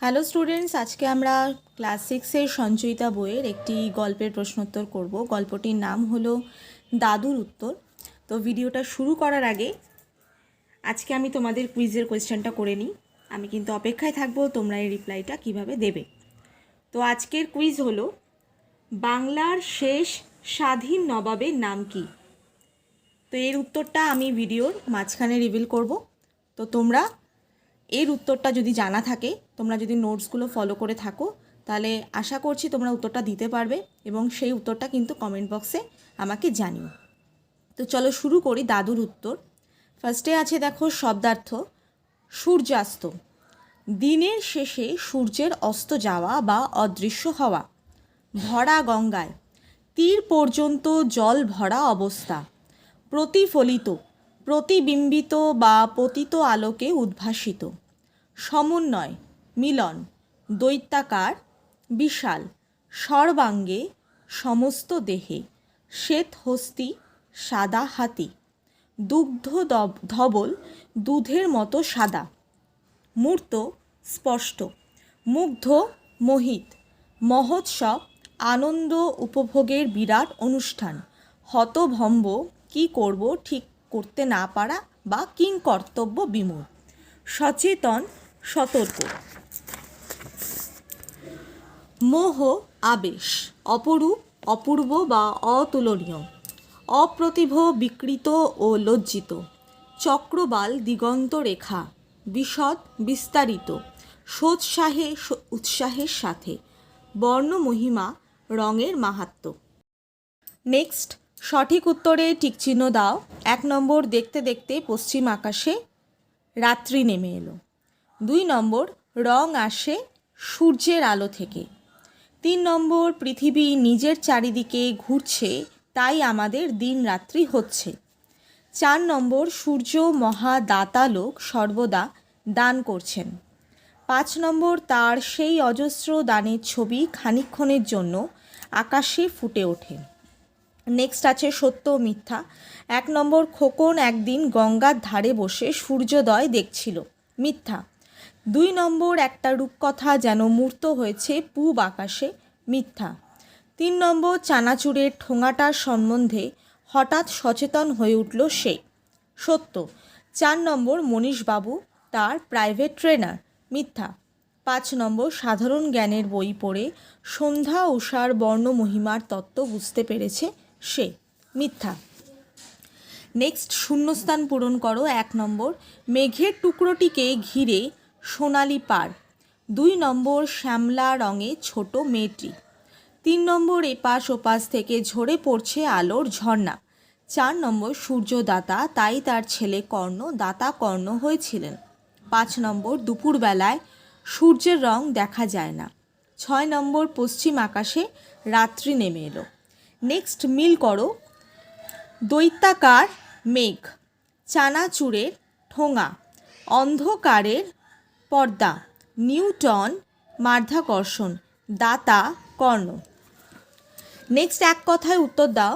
Hello students, আজকে আমরা class সিক্সের সঞ্চয়িতা বইয়ের একটি গল্পের প্রশ্নোত্তর করব। গল্পটির নাম হলো দাদুর উত্তর। তো ভিডিওটা শুরু করার আগে আজকে আমি তোমাদের কুইজের কোয়েশ্চেনটা করে নিই। আমি কিন্তু অপেক্ষায় থাকবো তোমরা এই রিপ্লাইটা কিভাবে দেবে। তো আজকের কুইজ হলো, বাংলার শেষ স্বাধীন নবাবের নাম কি? তো এর উত্তরটা আমি ভিডিওর মাঝখানে রিভিল করব। তো তোমরা এর উত্তরটা যদি জানা থাকে, তোমরা যদি নোটসগুলো ফলো করে থাকো, তাহলে আশা করছি তোমরা উত্তরটা দিতে পারবে এবং সেই উত্তরটা কিন্তু কমেন্ট বক্সে আমাকে জানিও। তো চলো শুরু করি দাদুর উত্তর। ফার্স্টে আছে দেখো শব্দার্থ, সূর্যাস্ত, দিনের শেষে সূর্যের অস্ত যাওয়া বা অদৃশ্য হওয়া। ভরা গঙ্গায়, তীর পর্যন্ত জল ভরা অবস্থা। প্রতিফলিত, প্রতিবিম্বিত বা পতিত আলোকে উদ্ভাসিত। সমন্বয়, মিলন, দৈত্যাকার, বিশাল, সর্বাঙ্গে, সমস্ত দেহে। শ্বেত হস্তি, সাদা হাতি। দুগ্ধ ধবল, দুধের মতো সাদা। মূর্ত, স্পষ্ট। মুগ্ধ, মোহিত। মহোৎসব, আনন্দ উপভোগের বিরাট অনুষ্ঠান। হতভম্ব, কি করব ঠিক করতে না পারা বা কিংকর্তব্য বিমূঢ়। সচেতন, সতর্ক। মোহ, আবেশ। অপরূপ, অপূর্ব বা অতুলনীয়। অপ্রতিভ, বিকৃত ও লজ্জিত। চক্রবাল, দিগন্ত রেখা। বিশদ, বিস্তারিত। সোৎসাহে, উৎসাহের সাথে। বর্ণমহিমা, রঙের মাহাত্ম্য। নেক্সট, সঠিক উত্তরে টিকচিহ্ন দাও। 1 নম্বর, দেখতে দেখতে পশ্চিম আকাশে রাত্রি নেমে এলো। 2 নম্বর, রং আসে সূর্যের আলো থেকে। 3 নম্বর, পৃথিবী নিজের চারিদিকে ঘুরছে, তাই আমাদের দিন রাত্রি হচ্ছে। 4 নম্বর, সূর্য মহাদাতালোক সর্বদা দান করছেন। 5 নম্বর, তার সেই অজস্র দানের ছবি খানিকক্ষণের জন্য আকাশে ফুটে ওঠে। নেক্সট আছে সত্য ও মিথ্যা। 1 নম্বর, খোকন একদিন গঙ্গার ধারে বসে সূর্যোদয় দেখছিল। মিথ্যা। 2 নম্বর, একটা রূপকথা যেন মূর্ত হয়েছে পূব আকাশে। মিথ্যা। 3 নম্বর, চানাচুরের ঠোঙাটার সম্বন্ধে হঠাৎ সচেতন হয়ে উঠল সে। সত্য। 4 নম্বর, মনীশবাবু তার প্রাইভেট ট্রেনার। মিথ্যা। 5 নম্বর, সাধারণ জ্ঞানের বই পড়ে সন্ধ্যা উষার বর্ণমহিমার তত্ত্ব বুঝতে পেরেছে সে। মিথ্যা। নেক্সট, শূন্যস্থান পূরণ করো। 1 নম্বর, মেঘের টুকরোটিকে ঘিরে সোনালি পাড়। 2 নম্বর, শ্যামলা রঙে ছোট মেয়েটি। 3 নম্বর, এপাশ ওপাশ থেকে ঝরে পড়ছে আলোর ঝর্ণা। 4 নম্বর, সূর্যদাতা, তাই তার ছেলে কর্ণ দাতা কর্ণ হয়েছিলেন। 5 নম্বর, দুপুরবেলায় সূর্যের রং দেখা যায় না। 6 নম্বর, পশ্চিম আকাশে রাত্রি নেমে এলো। নেক্সট, মিল করো। দৈত্যাকার মেঘ, চানাচুরের ঠোঙা, অন্ধকারের পর্দা, নিউটন মাধ্যাকর্ষণ, দাতা কর্ণ। নেক্সট, এক কথায় উত্তর দাও।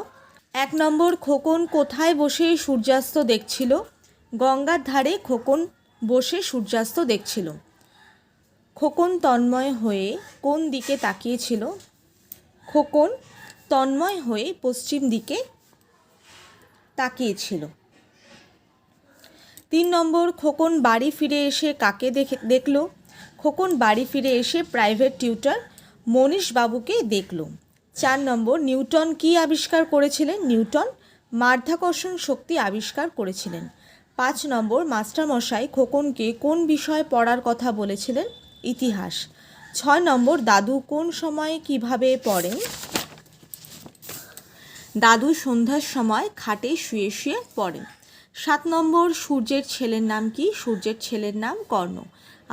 1 নম্বর, খোকন কোথায় বসে সূর্যাস্ত দেখছিল? গঙ্গার ধারে খোকন বসে সূর্যাস্ত দেখছিল। খোকন তন্ময় হয়ে কোন দিকে তাকিয়েছিল? খোকন তন্ময় হয়ে পশ্চিম দিকে তাকিয়েছিল। 3 নম্বর, খোকন বাড়ি ফিরে এসে কাকে দেখল? খোকন বাড়ি ফিরে এসে প্রাইভেট টিউটর মনীশবাবুকে দেখল। 4 নম্বর, নিউটন কি আবিষ্কার করেছিলেন? নিউটন মাধ্যাকর্ষণ শক্তি আবিষ্কার করেছিলেন। 5 নম্বর, মাস্টারমশাই খোকনকে কোন বিষয় পড়ার কথা বলেছিলেন? ইতিহাস। 6 নম্বর, দাদু কোন সময়ে কিভাবে পড়েন? দাদু সন্ধ্যার সময় খাটে শুয়ে শুয়ে পড়েন। 7 নম্বর, সূর্যের ছেলের নাম কি? সূর্যের ছেলের নাম কর্ণ।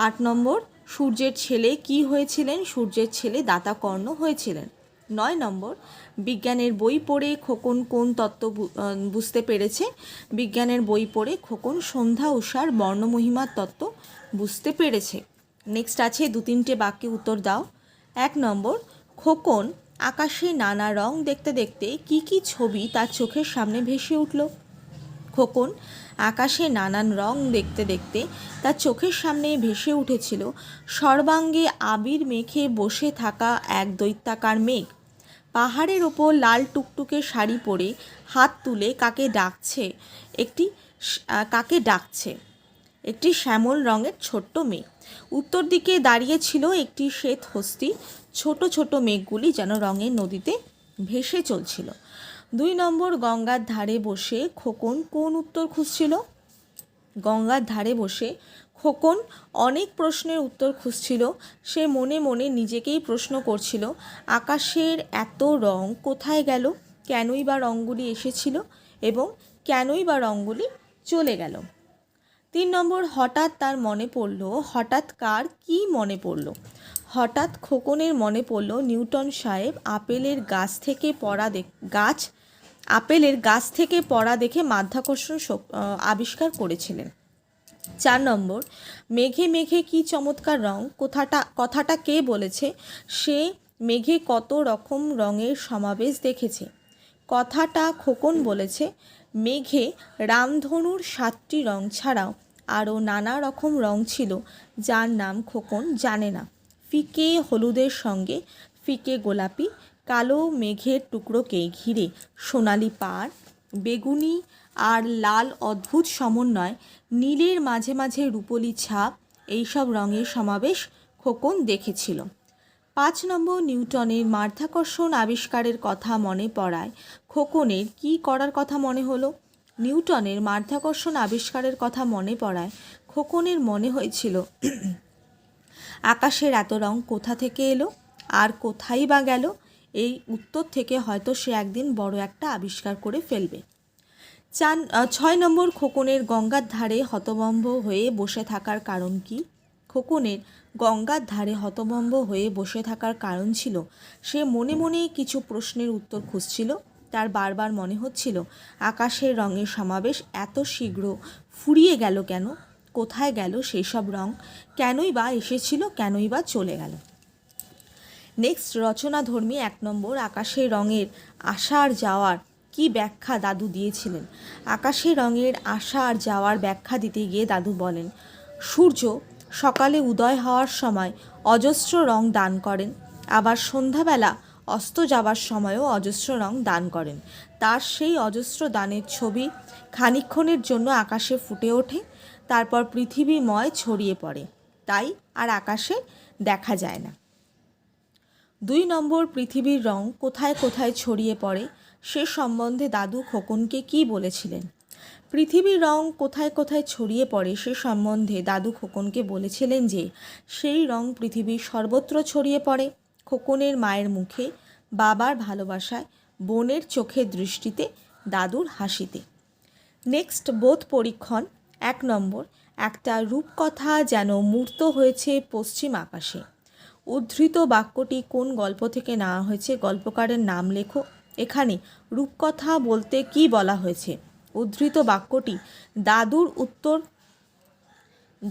8 নম্বর, সূর্যের ছেলে কি হয়েছিলেন? সূর্যের ছেলে দাতা কর্ণ হয়েছিলেন। 9 নম্বর, বিজ্ঞানের বই পড়ে খোকন কোন তত্ত্ব বুঝতে পেরেছে? বিজ্ঞানের বই পড়ে খোকন সন্ধ্যা উষার বর্ণমহিমার তত্ত্ব বুঝতে পেরেছে। নেক্সট আছে 2-3টে বাক্যে উত্তর দাও। 1 নম্বর, খোকন আকাশে নানা রং দেখতে দেখতে কি কি ছবি তার চোখের সামনে ভেসে উঠল? খোকন আকাশে নানান রং দেখতে দেখতে তার চোখের সামনে ভেসে উঠেছিল সর্বাঙ্গে আবির মেখে বসে থাকা এক দৈত্যাকার মেঘ। পাহাড়ের ওপর লাল টুকটুকে শাড়ি পরে হাত তুলে কাকে ডাকছে একটি শ্যামল রঙের ছোট্ট মেয়ে। উত্তর দিকে দাঁড়িয়ে ছিল একটি শ্বেত হস্তি। ছোট ছোট মেঘগুলি যেন রঙের নদীতে ভেসে চলছিল। 2 নম্বর গঙ্গার ধারে বসে খোকন কোন উত্তর খুঁজছিল? গঙ্গার ধারে বসে খোকন অনেক প্রশ্নের উত্তর খুঁজছিল। সে মনে মনে নিজেকেই প্রশ্ন করছিল, আকাশের এত রং কোথায় গেল, কেনই বা রঙগুলি এসেছিল এবং কেনই বা রঙগুলি চলে গেল। 3 নম্বর হঠাৎ তার মনে পড়ল, হঠাৎ কার কি মনে পড়ল? হঠাৎ খোকনের মনে পড়ল নিউটন সাহেব আপেলের গাছ থেকে পড়া দেখে মাধ্যাকর্ষণ আবিষ্কার করেছিলেন। 4 নম্বর মেঘে মেঘে কি চমৎকার রং, কথাটা কে বলেছে? সে মেঘে কত রকম রঙের সমাবেশ দেখেছে। কথাটা খোকন বলেছে। মেঘে রামধনুর 7টি রং ছাড়াও আরও নানা রকম রং ছিল যার নাম খোকন জানে না। ফিকে হলুদের সঙ্গে ফিকে গোলাপি, কালো মেঘের টুকরোকে ঘিরে সোনালি পাড়, বেগুনি আর লাল অদ্ভুত সমন্বয়, নীলের মাঝে মাঝে রূপলি ছাপ, এইসব রঙের সমাবেশ খোকন দেখেছিল। 5 নম্বর নিউটনের মাধ্যাকর্ষণ আবিষ্কারের কথা মনে পড়ায় খোকনের কি করার কথা মনে হলো? নিউটনের মাধ্যাকর্ষণ আবিষ্কারের কথা মনে পড়ায় খোকনের মনে হয়েছিল আকাশের এত রং কোথা থেকে এলো আর কোথায় বা গেল? এই উত্তর থেকে হয়তো সে একদিন বড় একটা আবিষ্কার করে ফেলবে। 6 নম্বর খোকনের গঙ্গার ধারে হতভম্ব হয়ে বসে থাকার কারণ কি? খোকনের গঙ্গার ধারে হতভম্ব হয়ে বসে থাকার কারণ ছিল সে মনে মনে কিছু প্রশ্নের উত্তর খুঁজছিল। তার বারবার মনে হচ্ছিল আকাশের রঙের সমাবেশ এত শীঘ্র ফুরিয়ে গেল কেন, কোথায় গেল সেই সব রং, কেনই বা এসেছিল, কেনই বা চলে গেল। নেক্সট রচনাধর্মী 1 নম্বর আকাশের রঙের আসা আর যাওয়ার কি ব্যাখ্যা দাদু দিয়েছিলেন? আকাশের রঙের আসা আর যাওয়ার ব্যাখ্যা দিতে গিয়ে দাদু বলেন, সূর্য সকালে উদয় হওয়ার সময় অজস্র রং দান করেন, আবার সন্ধ্যাবেলা অস্ত যাবার সময়ও অজস্র রং দান করেন। তার সেই অজস্র দানের ছবি খানিকক্ষণের জন্য আকাশে ফুটে ওঠে, তারপর পৃথিবীময় ছড়িয়ে পড়ে, তাই আর আকাশে দেখা যায় না। 2 নম্বর পৃথিবীর রং কোথায় কোথায় ছড়িয়ে পড়ে সে সম্বন্ধে দাদু খোকনকে কি বলেছিলেন? পৃথিবীর রং কোথায় কোথায় ছড়িয়ে পড়ে সে সম্বন্ধে দাদু খোকনকে বলেছিলেন যে সেই রং পৃথিবীর সর্বত্র ছড়িয়ে পড়ে, খোকনের মায়ের মুখে, বাবার ভালোবাসায়, বোনের চোখের দৃষ্টিতে, দাদুর হাসিতে। নেক্সট বোধ পরীক্ষণ 1 নম্বর একটা রূপকথা যেন মূর্ত হয়েছে পশ্চিম আকাশে। উদ্ধৃত বাক্যটি কোন গল্প থেকে নেওয়া হয়েছে? গল্পকারের নাম লেখো। এখানে রূপকথা বলতে কি বলা হয়েছে? উদ্ধৃত বাক্যটি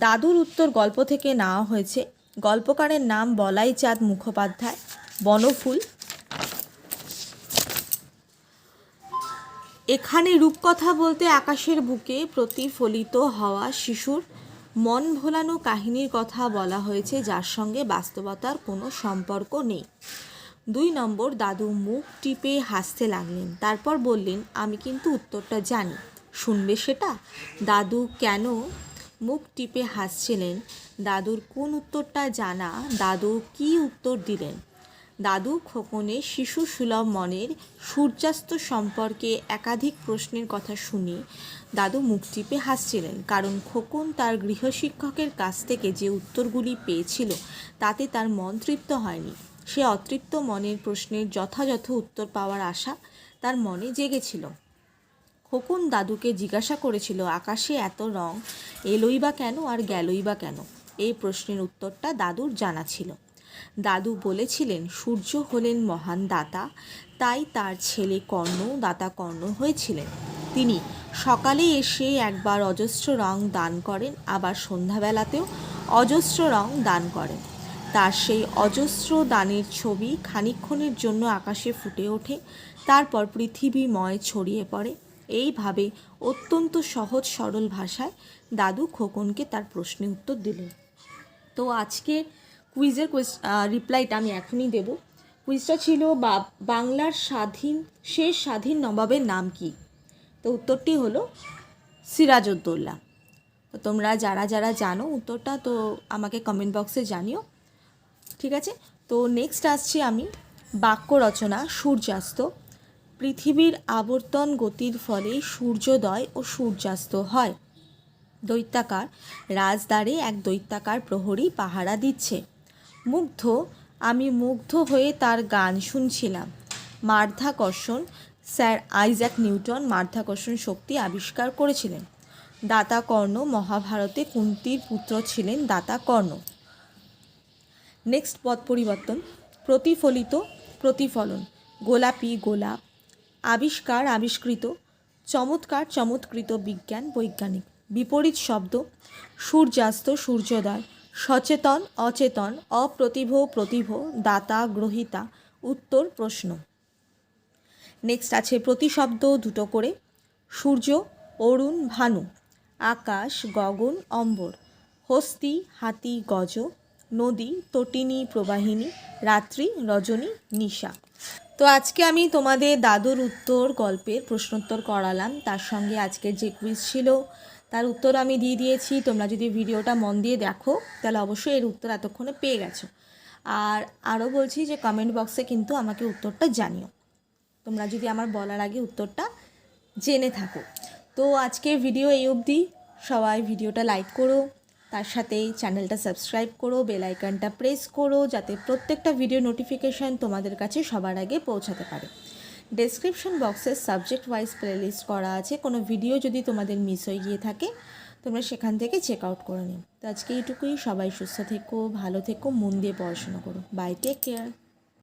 দাদুর উত্তর গল্প থেকে নেওয়া হয়েছে। গল্পকারের নাম বলাই চাঁদ মুখোপাধ্যায়। বনফুল। এখানে রূপকথা বলতে আকাশের বুকে প্রতিফলিত হওয়া শিশুর মন ভোলানো কাহিনীর কথা বলা হয়েছে, যার সঙ্গে বাস্তবতার কোনো সম্পর্ক নেই। 2 নম্বর দাদু মুখ টিপে হাসতে লাগলেন, তারপর বললেন, আমি কিন্তু উত্তরটা জানি, শুনবে সেটা? দাদু কেন মুখ টিপে হাসছিলেন? দাদুর কোন উত্তরটা জানা? দাদু কি উত্তর দিলেন? দাদু খোকনের শিশু সুলভ মনের সূর্যাস্ত সম্পর্কে একাধিক প্রশ্নের কথা শুনে দাদু মুখ টিপে হাসছিলেন, কারণ খোকন তার গৃহশিক্ষকের কাছ থেকে যে উত্তরগুলি পেয়েছিল তাতে তার মন তৃপ্ত হয়নি। সে অতৃপ্ত মনের প্রশ্নের যথাযথ উত্তর পাওয়ার আশা তার মনে জেগেছিল। খোকন দাদুকে জিজ্ঞাসা করেছিল, আকাশে এত রং এলোই বা কেন আর গেলই বা কেন? এই প্রশ্নের উত্তরটা দাদুর জানা ছিল। দাদু বলেছিলেন, সূর্য হলেন মহান দাতা, তাই তার ছেলে কর্ণ দাতা কর্ণ হয়েছিলেন। তিনি সকালে এসে একবার অজস্র রং দান করেন, আবার সন্ধ্যাবেলাতেও অজস্র রং দান করেন। তার সেই অজস্র দানের ছবি খানিকক্ষণের জন্য আকাশে ফুটে ওঠে, তারপর পৃথিবীময় ছড়িয়ে পড়ে, এইভাবে অত্যন্ত সহজ সরল ভাষায় দাদু খোকনকে তার প্রশ্নের উত্তর দিলেন। তো আজকে কুইজের রিপ্লাইটা আমি এখনই দেব। কুইজটা ছিল বাংলার শেষ স্বাধীন নবাবের নাম কি? তো উত্তরটি হলো সিরাজউদ্দৌলা। তো তোমরা যারা যারা জানো উত্তরটা, তো আমাকে কমেন্ট বক্সে জানিও, ঠিক আছে? তো নেক্সট আসছি আমি, বাক্য রচনা সূর্যাস্ত। পৃথিবীর আবর্তন গতির ফলে সূর্যোদয় ও সূর্যাস্ত হয়। দৈত্যাকার রাজদ্বারে এক দৈত্যাকার প্রহরী পাহারা দিচ্ছে। আমি মুগ্ধ হয়ে তার গান শুনছিলাম। মাধ্যাকর্ষণ, স্যার আইজ্যাক নিউটন মাধ্যাকর্ষণ শক্তি আবিষ্কার করেছিলেন। দাতা কর্ণ, মহাভারতে কুন্তির পুত্র ছিলেন দাতা কর্ণ। নেক্সট পদ পরিবর্তন, প্রতিফলিত প্রতিফলন, গোলাপি গোলাপ, আবিষ্কার আবিষ্কৃত, চমৎকার চমৎকৃত, বিজ্ঞান বৈজ্ঞানিক। বিপরীত শব্দ, সূর্যাস্ত সূর্যোদয়, সচেতন অচেতন, অপ্রতিভ প্রতিভ, দাতা গ্রহিতা, উত্তর প্রশ্ন। নেক্সট আছে প্রতিশব্দ দুটো করে, সূর্য অরুণ ভানু, আকাশ গগন অম্বর, হস্তি হাতি গজ, নদী তটিনী প্রবাহিনী, রাত্রি রজনী নিশা। তো আজকে আমি তোমাদের দাদুর উত্তর গল্পের প্রশ্নোত্তর করালাম, তার সঙ্গে আজকের যে কুইজ ছিল তার উত্তর আমি দিয়ে দিয়েছি। তোমরা যদি ভিডিওটা মন দিয়ে দেখো তাহলে অবশ্যই এর উত্তর এতক্ষণে পেয়ে গেছো। আর আরও বলছি যে কমেন্ট বক্সে কিন্তু আমাকে উত্তরটা জানিও, তোমরা যদি আমার বলার আগে উত্তরটা জেনে থাকো। তো আজকের ভিডিও এই অবধি। সবাই ভিডিওটা লাইক করো, তার সাথে চ্যানেলটা সাবস্ক্রাইব করো, বেল আইকনটা প্রেস করো, যাতে প্রত্যেকটা ভিডিও নোটিফিকেশান তোমাদের কাছে সবার আগে পৌঁছাতে পারে। ডেসক্রিপশন বক্সে সাবজেক্ট ওয়াইজ প্লেলিস্ট করা আছে, কোনো ভিডিও যদি তোমাদের মিস হয়ে গিয়ে থাকে তোমরা সেখান থেকে চেক আউট করে নিও। তো আজকে এইটুকুই। সবাই সুস্থ থেকো, ভালো থেকো, মন দিয়ে পড়াশোনা করো। Bye, take care.